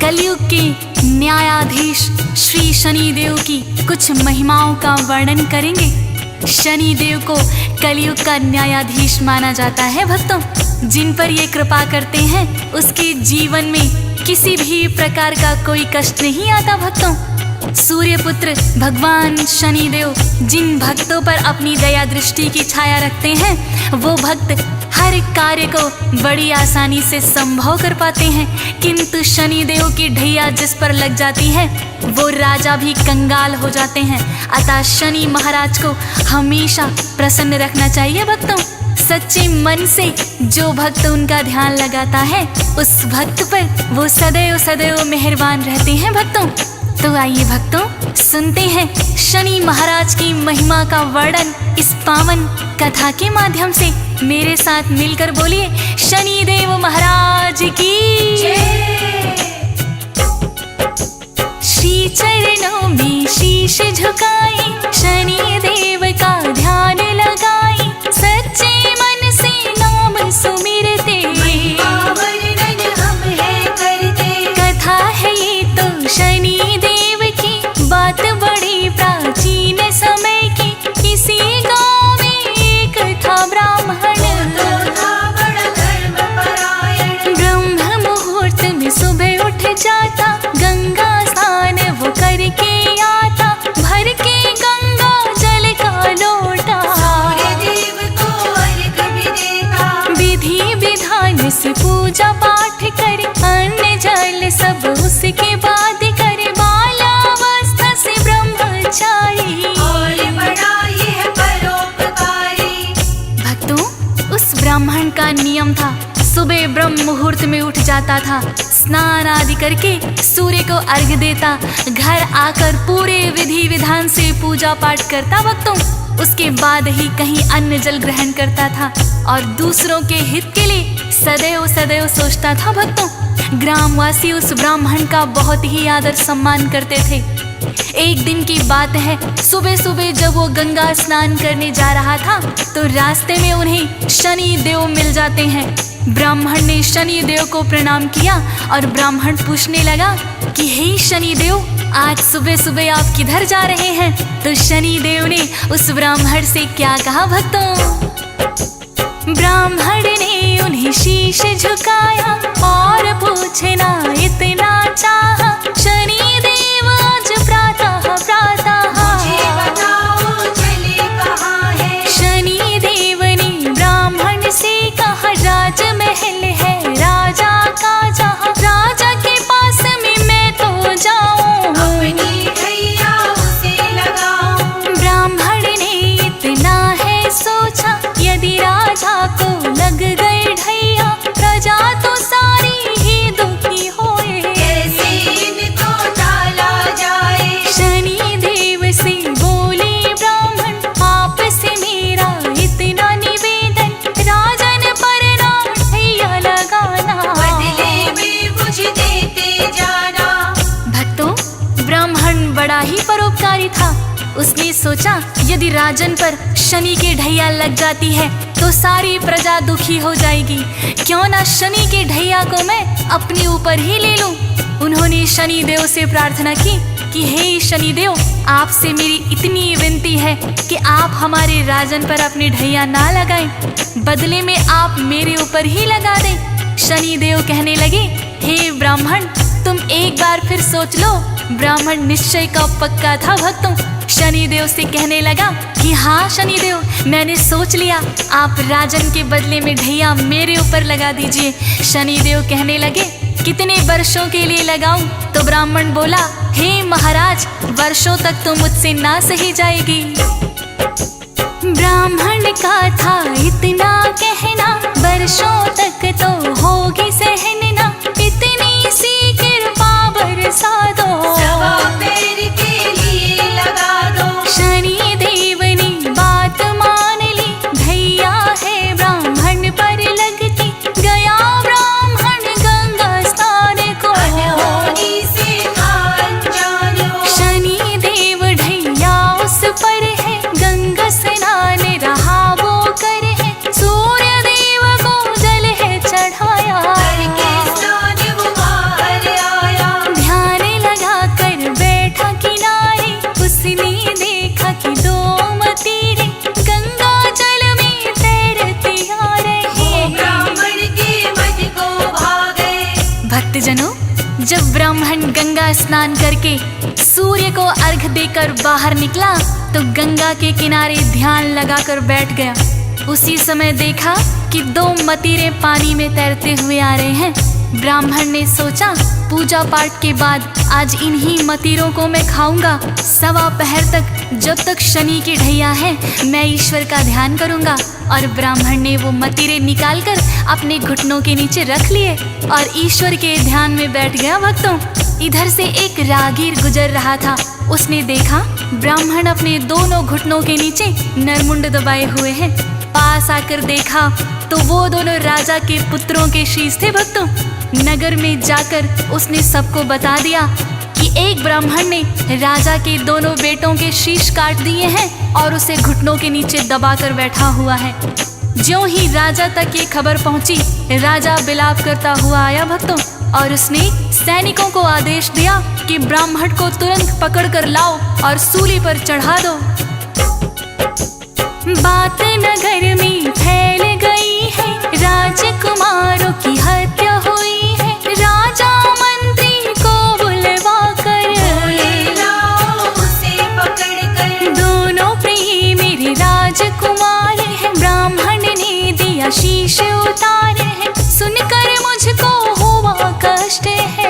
कलयुग के न्यायाधीश श्री शनिदेव की कुछ महिमाओं का वर्णन करेंगे। शनिदेव को कलयुग का न्यायाधीश माना जाता है भक्तों। जिन पर ये कृपा करते हैं उसके जीवन में किसी भी प्रकार का कोई कष्ट नहीं आता भक्तों। सूर्यपुत्र भगवान शनिदेव जिन भक्तों पर अपनी दया दृष्टि की छाया रखते हैं वो भक्त हर कार्य को बड़ी आसानी से संभव कर पाते हैं। किंतु शनिदेव की ढैया जिस पर लग जाती है वो राजा भी कंगाल हो जाते हैं। अतः शनि महाराज को हमेशा प्रसन्न रखना चाहिए भक्तों। सच्चे मन से जो भक्त उनका ध्यान लगाता है उस भक्त पर वो सदैव सदैव मेहरबान रहते हैं भक्तों। तो आइए भक्तों सुनते हैं शनि महाराज की महिमा का वर्णन इस पावन कथा के माध्यम से। मेरे साथ मिलकर बोलिए शनिदेव महाराज की जय। श्री चरणों में शीश झुकाई शनिदेव का ध्यान लगाई, सच्चे मन से नाम सुमिरते हम है करते। कथा है ये तो शनिदेव की बात बड़ी प्राचीन समय की। किसी गांव में एक था ब्राह्मण, ब्रह्म मुहूर्त में सुबह उठ जाता, गंगा स्नान वो करके आता, भर के गंगा जल का लोटा सूर्यदेव को अर्घ भी देता। विधि विधान से पूजा पाठ करे, अन्न जल सब उसके बाद करे, बालावस्था से ब्रह्मचारी और बड़ा यह परोपकारी। भक्तों उस ब्राह्मण का नियम था सुबह ब्रह्म मुहूर्त में उठ जाता था, स्नान आदि करके सूर्य को अर्घ देता, घर आकर पूरे विधि विधान से पूजा पाठ करता भक्तों। उसके बाद ही कहीं अन्न जल ग्रहण करता था और दूसरों के हित के लिए सदैव सदैव सोचता था भक्तों। ग्रामवासी उस ब्राह्मण का बहुत ही आदर सम्मान करते थे। एक दिन की बात है, सुबह सुबह जब वो गंगा स्नान करने जा रहा था तो रास्ते में उन्हें शनि देव मिल जाते हैं। ब्राह्मण ने शनि देव को प्रणाम किया और ब्राह्मण पूछने लगा कि हे शनि देव, आज सुबह सुबह आप किधर जा रहे हैं? तो शनि देव ने उस ब्राह्मण से क्या कहा भक्तों? ब्राह्मण ने उन्हें शीश झुकाया और पूछना इतना चाहा, शनि देव आज प्रातः प्रातः मुझे बताओ चले कहाँ है? शनि देव ने ब्राह्मण से कहा राजमहल है राजा का, जहाँ राजा के पास में मैं तो जाऊँ, अपनी ढैया उसे लगाऊँ। ब्राह्मण ने इतना है सोचा, यदि राजा को लग गए ढैया प्रजा तो सारी ही दुखी होए, कैसे इनको टाला जाए? शनि देव से बोले ब्राह्मण, आपसे मेरा इतना निवेदन, राजन पर ना ढैया लगाना, बदले में मुझे देते जाना। भक्तों ब्राह्मण बड़ा ही परोपकारी था। उसने सोचा यदि राजन पर शनि के ढैया लग जाती है तो सारी प्रजा दुखी हो जाएगी, क्यों ना शनि के ढैया को मैं अपने ऊपर ही ले लूं। उन्होंने शनि देव से प्रार्थना की कि हे शनि देव, आपसे मेरी इतनी विनती है कि आप हमारे राजन पर अपनी ढैया ना लगाएं, बदले में आप मेरे ऊपर ही लगा दें। शनि देव कहने लगे, हे ब्राह्मण तुम एक बार फिर सोच लो। ब्राह्मण निश्चय का पक्का था भक्तों। शनिदेव से कहने लगा कि हाँ शनिदेव, मैंने सोच लिया, आप राजन के बदले में ढैया मेरे ऊपर लगा दीजिए। शनिदेव कहने लगे कितने वर्षों के लिए लगाऊं? तो ब्राह्मण बोला, हे महाराज, वर्षों तक तो मुझसे ना सही जाएगी। ब्राह्मण का था इतना कहना, वर्षों तक तो होगी सहना, इतनी सी कृपा बरसा दो, पैर के लिए लगा दो। शनि देव ने बात मान ली, ढैया है ब्राह्मण पर लगती, गया ब्राह्मण गंगा स्नान को, अनहोनी से जानो। शनि देव ढैया उस पर है, गंगा स्नान रहा वो कर है, सूर्य देव को जल है चढ़ाया, करके जब ब्राह्मण गंगा स्नान करके सूर्य को अर्घ देकर बाहर निकला तो गंगा के किनारे ध्यान लगाकर बैठ गया। उसी समय देखा कि 2 मतीरे पानी में तैरते हुए आ रहे हैं। ब्राह्मण ने सोचा पूजा पाठ के बाद आज इन्हीं मतीरों को मैं खाऊंगा। 1.25 पहर तक जब तक शनि की ढैया है मैं ईश्वर का ध्यान करूंगा। और ब्राह्मण ने वो मतीरे निकालकर अपने घुटनों के नीचे रख लिए और ईश्वर के ध्यान में बैठ गया। भक्तों, इधर से एक राहगीर गुजर रहा था। उसने देखा ब्राह्मण अपने दोनों घुटनों के नीचे नरमुंड दबाए हुए हैं। पास आकर देखा तो वो दोनों राजा के पुत्रों के शीश थे। भक्तों, नगर में जाकर उसने सबको बता दिया कि एक ब्राह्मण ने राजा के दोनों बेटों के शीश काट दिए हैं और उसे घुटनों के नीचे दबाकर बैठा हुआ है। ज्यों ही राजा तक ये खबर पहुंची, राजा बिलाप करता हुआ आया। भक्तों, और उसने सैनिकों को आदेश दिया कि ब्राह्मण को तुरंत पकड़ कर लाओ और सूली पर चढ़ा दो। बात नगर में फैल गई है, राजकुमारों की हत्या हुई है। राजा मंत्री को बुलवा कर उसे पकड़ कर, दोनों प्रिय मेरे राजकुमार हैं। ब्राह्मण ने दिया शीश उतारे हैं, सुनकर मुझको हुआ कष्ट है।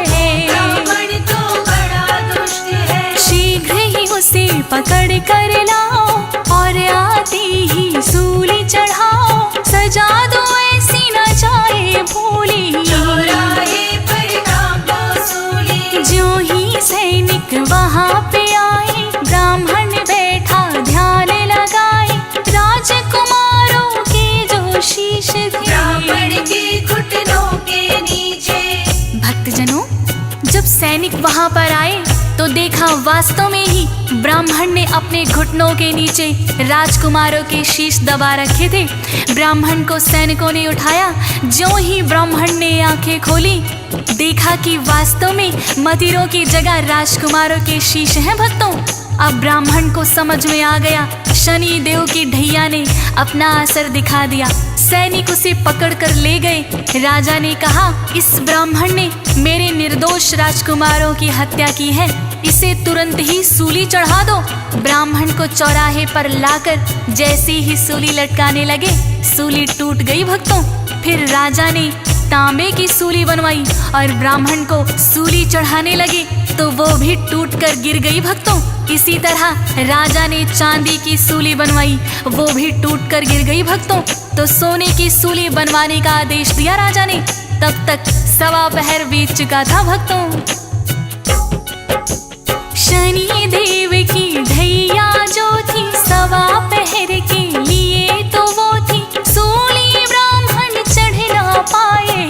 ब्राह्मण तो बड़ा दुष्ट है, शीघ्र ही उसे पकड़ कर लाओ और आते ही सूली चढ़ाओ। सजा दो ऐसी न जाए भूली, चौराहे पर कांपो सूली। ज्यों ही सैनिक वहाँ पे आए, ब्राह्मण बैठा ध्यान लगाए। राजकुमारों के जो शीश थे ब्राह्मण के घुटनों के नीचे। भक्तजनों, जब सैनिक वहाँ पर आए तो देखा वास्तव में ही ब्राह्मण ने अपने घुटनों के नीचे राजकुमारों के शीश दबा रखे थे। ब्राह्मण को सैनिकों ने उठाया। ज्यों ही ब्राह्मण ने आंखें खोली, देखा कि वास्तव में मतीरों की जगह राजकुमारों के शीश हैं। भक्तों, अब ब्राह्मण को समझ में आ गया शनि देव की ढैया ने अपना असर दिखा दिया। सैनिक उसे पकड़कर ले गए। राजा ने कहा, इस ब्राह्मण ने मेरे निर्दोष राजकुमारों की हत्या की है, इसे तुरंत ही सूली चढ़ा दो। ब्राह्मण को चौराहे पर लाकर जैसे ही सूली लटकाने लगे, सूली टूट गई। भक्तों, फिर राजा ने तांबे की सूली बनवाई और ब्राह्मण को सूली चढ़ाने लगे तो वो भी टूटकर गिर गई। भक्तों, इसी तरह राजा ने चांदी की सूली बनवाई, वो भी टूटकर गिर गई। भक्तों, तो सोने की सूली बनवाने का आदेश दिया राजा ने। तब तक 1.25 पहर बीत चुका था। भक्तों, शनि देव की ढैया जो थी 1.25 पहर के लिए तो वो थी। सूली ब्राह्मण चढ़ ना पाए,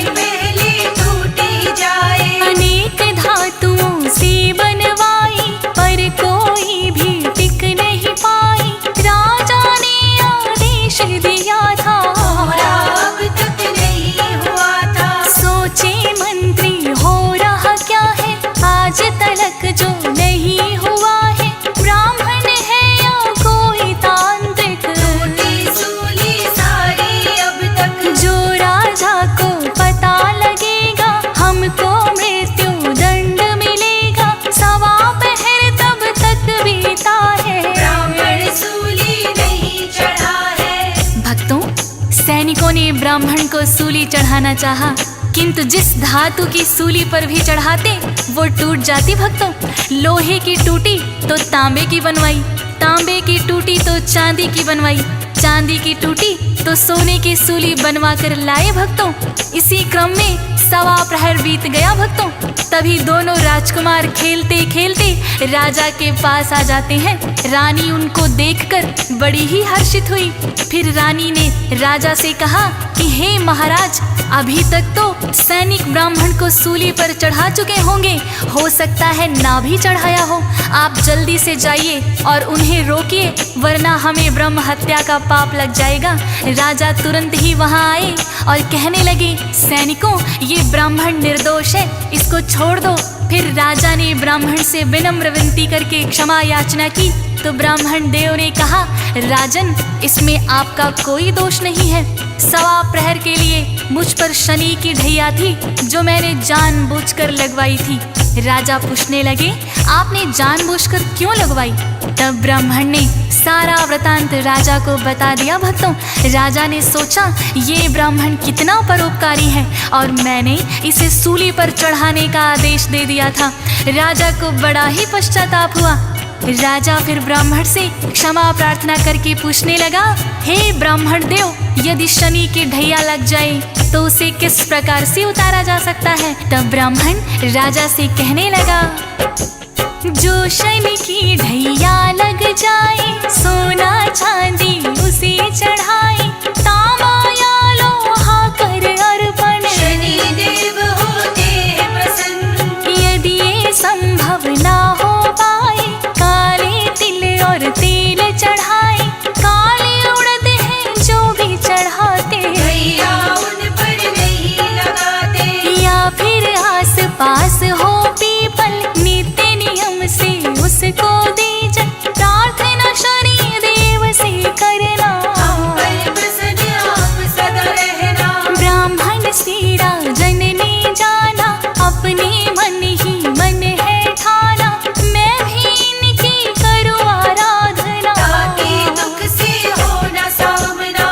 पहले टूटी जाए। अनेक धातुओं से बनवाई पर कोई भी टिक नहीं पाई। राजा ने आदेश दिया था, अब तक नहीं हुआ था। सोचे मंत्री हो रहा क्या है, आज तलक जो नहीं हुआ है। ब्राह्मण है या कोई तांत्रिक, टूटी सूली सारी अब तक। जो राजा को पता लगेगा हमको मृत्यु दंड मिलेगा। 1.25 पहर तब तक बीता है, ब्राह्मण सूली नहीं चढ़ा है। भक्तों, सैनिकों ने ब्राह्मण को सूली चढ़ाना चाहा, किंतु जिस धातु की सूली पर भी चढ़ाते वो टूट जाती। भक्तों, लोहे की टूटी तो तांबे की बनवाई, तांबे की टूटी तो चांदी की बनवाई, चांदी की टूटी तो सोने की सूली बनवा कर लाए। भक्तों, इसी क्रम में 1.25 प्रहर बीत गया। भक्तों, तभी दोनों राजकुमार खेलते खेलते राजा के पास आ जाते हैं। रानी उनको देखकर बड़ी ही हर्षित हुई। फिर रानी ने राजा से कहा कि हे महाराज, अभी तक तो सैनिक ब्राह्मण को सूली पर चढ़ा चुके होंगे, हो सकता है ना भी चढ़ाया हो। आप जल्दी से जाइए और उन्हें रोकिए, वरना हमें ब्रह्म हत्या का पाप लग जाएगा। राजा तुरंत ही वहां आए और कहने लगे, सैनिकों, ये ब्राह्मण निर्दोष है, इसको छोड़ दो। फिर राजा ने ब्राह्मण से विनम्र विनती करके क्षमा याचना की तो ब्राह्मण देव ने कहा, राजन, इसमें आपका कोई दोष नहीं है। सवा प्रहर के लिए मुझ पर शनि की ढैया थी जो मैंने जानबूझकर लगवाई थी। राजा पूछने लगे, आपने जानबूझकर क्यों लगवाई? तब ब्राह्मण ने सारा वृतांत राजा को बता दिया। भक्तों, राजा ने सोचा ये ब्राह्मण कितना परोपकारी है और मैंने इसे सूली पर चढ़ाने का आदेश दे दिया था। राजा को बड़ा ही पश्चाताप हुआ। राजा फिर ब्राह्मण से क्षमा प्रार्थना करके पूछने लगा, हे ब्राह्मण देव, यदि शनि की ढैया लग जाए तो उसे किस प्रकार से उतारा जा सकता है? तब ब्राह्मण राजा से कहने लगा, जो शनि की ढैया लग जाए, सोना चांदी उसे चढ़ाए, तांबा या लोहा कर अर्पण, शनि देव होते हैं प्रसन्न। यदि ये संभव ना हो पाए, काले तिल और तेल चढ़ाए, काले उड़द हैं जो भी चढ़ाते, भैया उन पर नहीं लगाते। या फिर आस पास हो पीपल, नित्य नियम से उसको दीजन, प्रार्थना शनि देव से करना, हम पर प्रसन्न आप सदा रहना। ब्राह्मण से राजन ने जाना, अपने मन ही मन है ठाना, मैं भी इनकी करूँ आराधना, ताकि दुख से हो न सामना।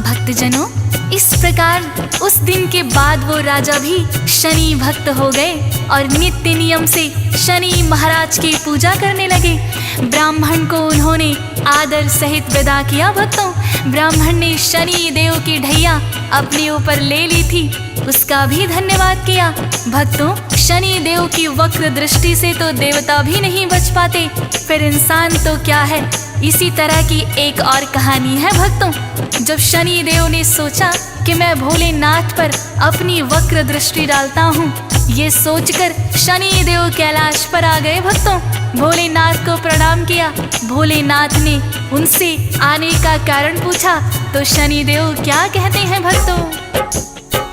भक्तजनों, इस प्रकार उस दिन के बाद वो राजा भी शनि भक्त हो गए और नित्य नियम से शनि महाराज की पूजा करने लगे। ब्राह्मण को उन्होंने आदर सहित विदा किया। भक्तों, ब्राह्मण ने शनि देव की ढैया अपने ऊपर ले ली थी, उसका भी धन्यवाद किया। भक्तों, शनि देव की वक्र दृष्टि से तो देवता भी नहीं बच पाते, फिर इंसान तो क्या है। इसी तरह की एक और कहानी है भक्तों। जब शनि देव ने सोचा कि मैं भोलेनाथ पर अपनी वक्र दृष्टि डालता हूँ, ये सोचकर शनि देव कैलाश पर आ गए। भक्तों, भोलेनाथ को प्रणाम किया। भोलेनाथ ने उनसे आने का कारण पूछा तो शनि देव क्या कहते हैं भक्तों?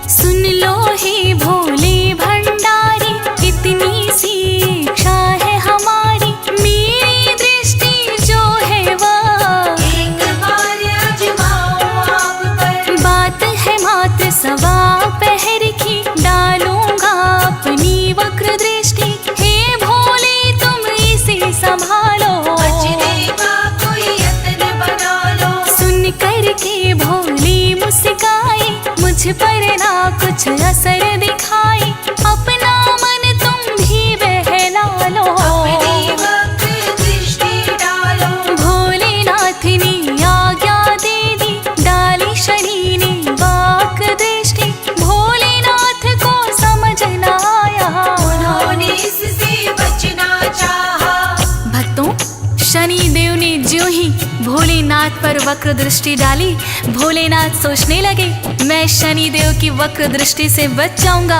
सुन लो हे भोले भंडारी, इतनी सी इच्छा है हमारी, मेरी दृष्टि जो है वह एक बार आजमाओ आप पर। बात है मात्र सवा पहर की, डालूंगा अपनी वक्र दृष्टि, हे भोले तुम इसे संभालो, बचने का कोई यत्न बना लो। सुन कर के भोले मुस्काए, मुझ पर ना कुछ असर दिखाए, अपना मन तुम भी बहला लो, अपनी वक्र दृष्टि डालो। भोलेनाथ ने आज्ञा दे दी, डाली शनि ने वक्र दृष्टि, भोलेनाथ को समझ न आया, उन्होंने इससे बचना चाहा। भक्तों, शनि देव ने ज्यों ही भोलेनाथ पर वक्र दृष्टि डाली, भोलेनाथ सोचने लगे मैं शनि देव की वक्र दृष्टि से बच जाऊंगा,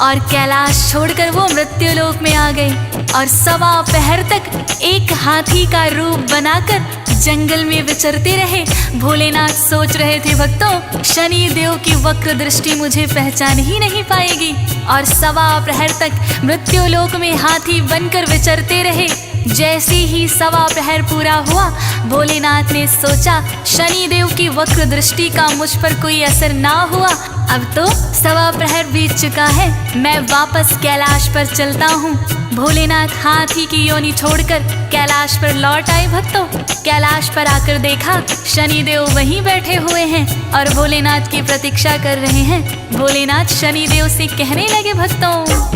और कैलाश छोड़कर वो मृत्युलोक में आ गए और सवा पहर तक एक हाथी का रूप बनाकर जंगल में विचरते रहे। भोलेनाथ सोच रहे थे, भक्तों, शनि देव की वक्र दृष्टि मुझे पहचान ही नहीं पाएगी, और सवा प्रहर तक मृत्युलोक में हाथी बनकर विचरते रहे। जैसे ही सवा प्रहर पूरा हुआ, भोलेनाथ ने सोचा शनि देव की वक्र दृष्टि का मुझ पर कोई असर ना हुआ, अब तो सवा प्रहर बीत चुका है, मैं वापस कैलाश पर चलता हूँ। भोलेनाथ हाथी की योनि छोड़कर कैलाश पर लौट आए। भक्तों, कैलाश पर आकर देखा शनि देव वहीं बैठे हुए हैं और भोलेनाथ की प्रतीक्षा कर रहे हैं। भोलेनाथ शनि देव से कहने लगे, भक्तों,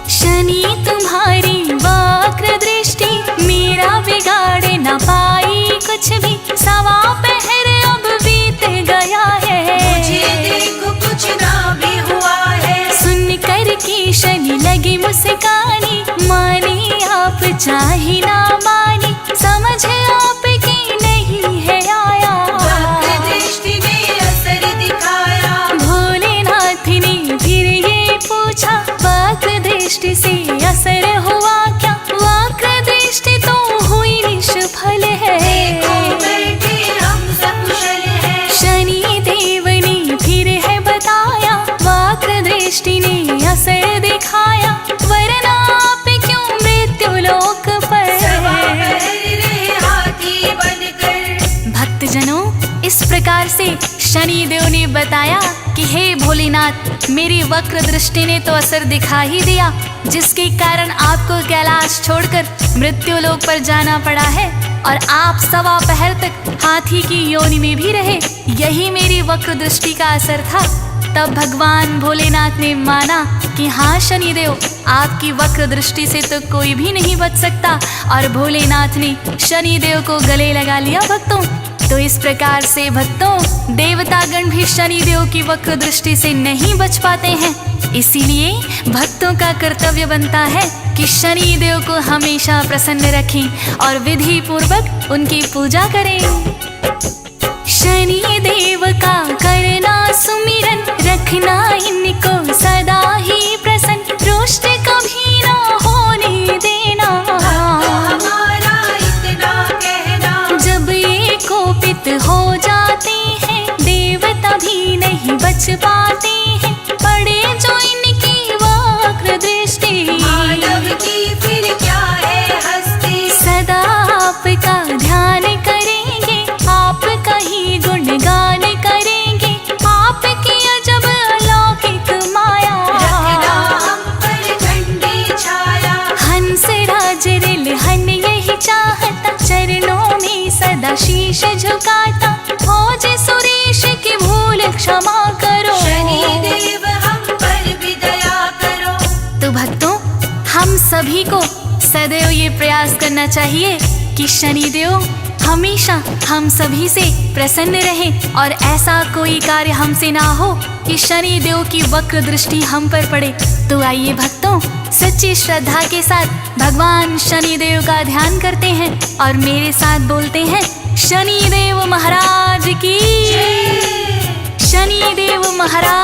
शनि तुम्हारी वक्र दृष्टि मेरा बिगाड़ न पाई कुछ भी, सवा पहर अब बीत गया है, मुझे देखो कुछ ना भी हुआ है। सुन कर के शनि लगी मुस्कानी, माने आप चाहे ना मानी, समझ आप की नहीं है आया, वक्र दृष्टि ने असर दिखाया। भोलेनाथ ने फिर ये पूछा, वक्र दृष्टि से असर हुआ क्या? वक्र दृष्टि तो हुई निष्फल है, देखो बैठे हम सकुशल हैं। शनि देव ने फिर है बताया, वक्र दृष्टि ने असर दिखाया, वरना आप क्यों मृत्युलोक पर सवा पहर शनि देव ने बताया कि हे भोलेनाथ, मेरी वक्र दृष्टि ने तो असर दिखा ही दिया, जिसके कारण आपको कैलाश छोड़कर मृत्यु लोक पर जाना पड़ा है और आप सवा पहर तक हाथी की योनि में भी रहे। यही मेरी वक्र दृष्टि का असर था। तब भगवान भोलेनाथ ने माना कि हाँ शनिदेव, आपकी वक्र दृष्टि से तो कोई भी नहीं बच सकता, और भोलेनाथ ने शनिदेव को गले लगा लिया भक्तों। तो इस प्रकार से भक्तों, देवतागण भी शनिदेव की वक्र दृष्टि से नहीं बच पाते हैं। इसीलिए भक्तों का कर्तव्य बनता है कि शनिदेव को हमेशा प्रसन्न रखें और विधि पूर्वक उनकी पूजा करें। शनि देव का करना सुमिरन, रखना इनको सदा ही प्रसन्न, रुष्ट कभी ना होने देना। हमारा इतना कहना, जब ये कोपित हो जाते हैं, देवता भी नहीं बच पाते हैं, पड़े जो इनकी वक्र दृष्टि। मानव की फिर क्या है हस्ती, सदा आपका ध्यान करेंगे, आपका ही गुणगान करेंगे, आपकी अजब अलौकिक माया। रखना हम पर ठंडी छाया, हंस राज रिलहन यही चाहता, चरणों में सदा शीश झुकाता, भोज सुरेश की भूल क्षमा करो। शनि देव हम पर भी दया करो। तो भक्तों, हम सभी को सदैव ये प्रयास करना चाहिए कि शनिदेव हमेशा हम सभी से प्रसन्न रहे और ऐसा कोई कार्य हमसे ना हो कि शनिदेव की वक्र दृष्टि हम पर पड़े। तो आइए भक्तों, सच्ची श्रद्धा के साथ भगवान शनिदेव का ध्यान करते हैं और मेरे साथ बोलते हैं, शनिदेव महाराज की, शनिदेव महाराज